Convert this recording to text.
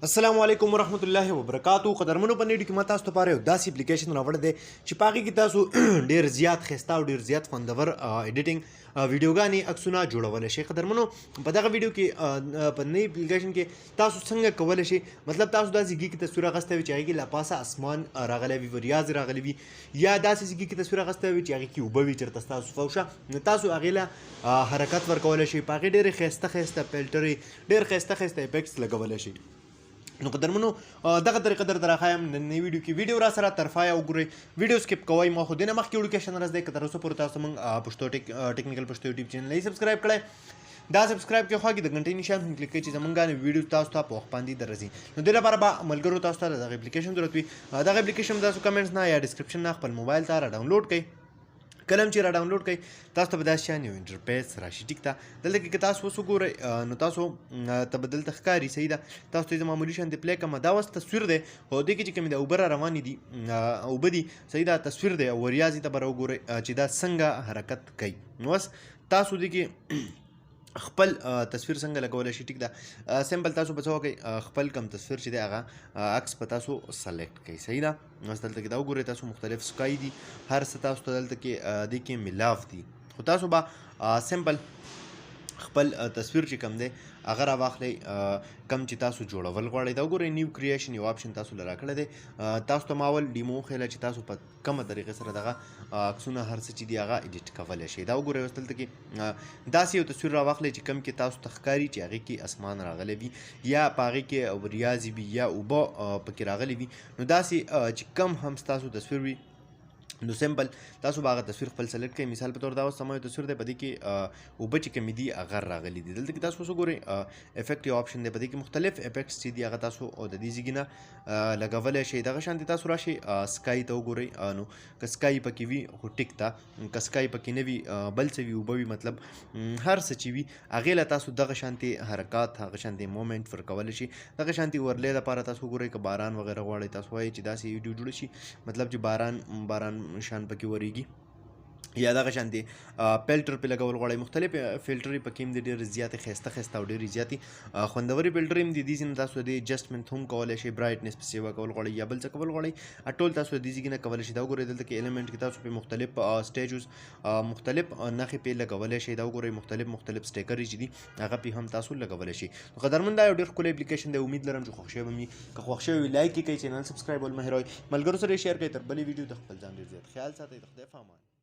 السلام علیکم ورحمت الله وبرکاتو. قدرمنو په نیډو کې ما تاسو ته یو داسې اپلیکیشن راوړی دی چې په هغې کې تاسو ډېر زیات ښایسته او ډېر زیات خوندور ایډیټینګ ویډیوګانې عکسونه جوړولی شئ. قدرمنو په دغه ویډیو کې په نوي اپلیکیشن کې تاسو څنګه کولی شئ، مطلب تاسو داسې ځای کې تصویر اخیستی وي چې هغې کې له پاسه اسمان راغلی وي، وریاض راغلی وي، یا داسې ځای کې تصویر اخیستی وي چې هغې کې اوبه وي چېرته ستاسو فوشه، نو تاسو هغې له حرکت ورکولی شئ. په هغې ډېرې ښایسته ښایسته فلټرې، ډېر ښایسته ښایسته افیکټس لګولی شئ. نو قدرمنو دغه طریقه درته راښایم نننۍ ویډیو کې. ویډیو را سره تر پایه وګورئ، ویډیو سکپ کوئ. ما خو دې نه مخکې وړوکی شان راز دی که تر اوسه پورې تاسو موږ پښتو ټیکنیکل پښتو یوټیوب چینل نه سبسکرایب کړی، دا سبسکرایب کې خوا کې د غنټۍ نشان هم کلیک کړئ چې زموږ ویډیو تاسو ته په وخت باندې درځي. نو دې لپاره به ملګرو تاسو ته دغه اپلیکیشن ضرورت وي. دغه اپلیکیشن تاسو کمنټس نه یا ډسکرپشن نه خپل موبایل ته را ډاونلوډ کړئ. کله چې را ډاونلوډ کړئ تاسو ته به داسې شان یو انټرفیس راشي. ټیک ده، دلته کې که تاسو اوس وګورئ نو تاسو ته به دلته ښکاري. صحیح ده، تاسو ته یې زه معمولي شانتې پلی کړم. دا اوس تصویر دی او دې کې چې کومې د اوبه را روانې دي، اوبه دي، صحیح ده، تصویر دی او وریاضې ته به راوګورئ چې دا څنګه حرکت کوي. نو اوس تاسو دې کې خپل تصویر څنګه لګولی شي. ټیک ده، سمپل تاسو به څه وکړئ، خپل کم تصویر چې دی هغه عکس به تاسو سلیکټ کړئ. صحیح ده، اوس دلته کې دا وګورئ تاسو مختلف سکای دي، هر څه تاسو ته دلته کې دې کې ملاف دي. خو تاسو به سمپل خپل تصویر چې کم دی هغه راواخلئ، کم چې تاسو جوړول غواړئ. دا وګورئ نیو کریشن یو آپشن تاسو له راکړی دی. تاسو ته ما اول ډیمو وښیله چې تاسو په کومه طریقې سره دغه عکسونه هر څه چې دي هغه ایډیټ کولی شئ. دا وګورئ اوس دلته کې داسې یو تصویر راواخلئ چې کم کې تاسو ته ښکاري چې هغې کې اسمان راغلی وي یا په هغې کې وریاضې وي یا اوبه پکې راغلي وي. نو داسې چې کم هم ستاسو تصویر وي نو سمپل تاسو به هغه تصویر خپل سلیکټ کړئ. مثال په طور دا اوس سما یو تصویر دی، په دې کې اوبه چې کومې دي هغه راغلي دي. دلته کې تاسو اوس وګورئ افیکټ یو آپشن دی، په دې کې مختلف افیکټس چې دي هغه تاسو د دې ځای نه لګولی شئ. دغه شانتې تاسو راشئ سکای ته وګورئ. نو که سکای پکې وي خو ټیک ده، که سکای پکې نه وي بل څه وي، اوبه وي، مطلب هر څه چې وي هغې له تاسو دغه شانتې حرکات، هغه شانتې مومنټ ورکولی شئ. دغه شانتې ورلی لپاره تاسو وګورئ که باران وغیره غواړئ، تاسو وایئ چې داسې ویډیو جوړه شي، مطلب چې باران شان پکې وریږي، یا دغه شانتې فلټر پې لګول غواړئ. مختلف فلټرې پکې هم دي، ډېرې زیاتې ښایسته ښایسته او ډېرې زیاتې خوندورې فلټرې هم دي. دې ځای نه تاسو د دې ایډجسټمنټ هم کولی شئ، برایټنس پې سیوا کول غواړئ یا بل څه کول غواړئ، ټول تاسو د دې ځای نه کولی شئ. دا وګورئ دلته کې ایلیمنټ کې تاسو پې مختلف سټیجز، مختلف نښې پې لګولی شئ. دا وګورئ مختلف سټیکرې چې دي هغه پې هم تاسو لګولی شئ. نو قدرمن دا یو ډېر ښکلی اپلیکیشن دی، امید لرم چې خوښ شوی به مي. که خوښ شوی وي لایک یې کړئ، چینل سبسکرایبول مه هېروئ، ملګرو سره یې شیر کړئ. تر بلې ویډیو د خپل ځان ډېر زیات خیال ساتئ. د خدای په امان.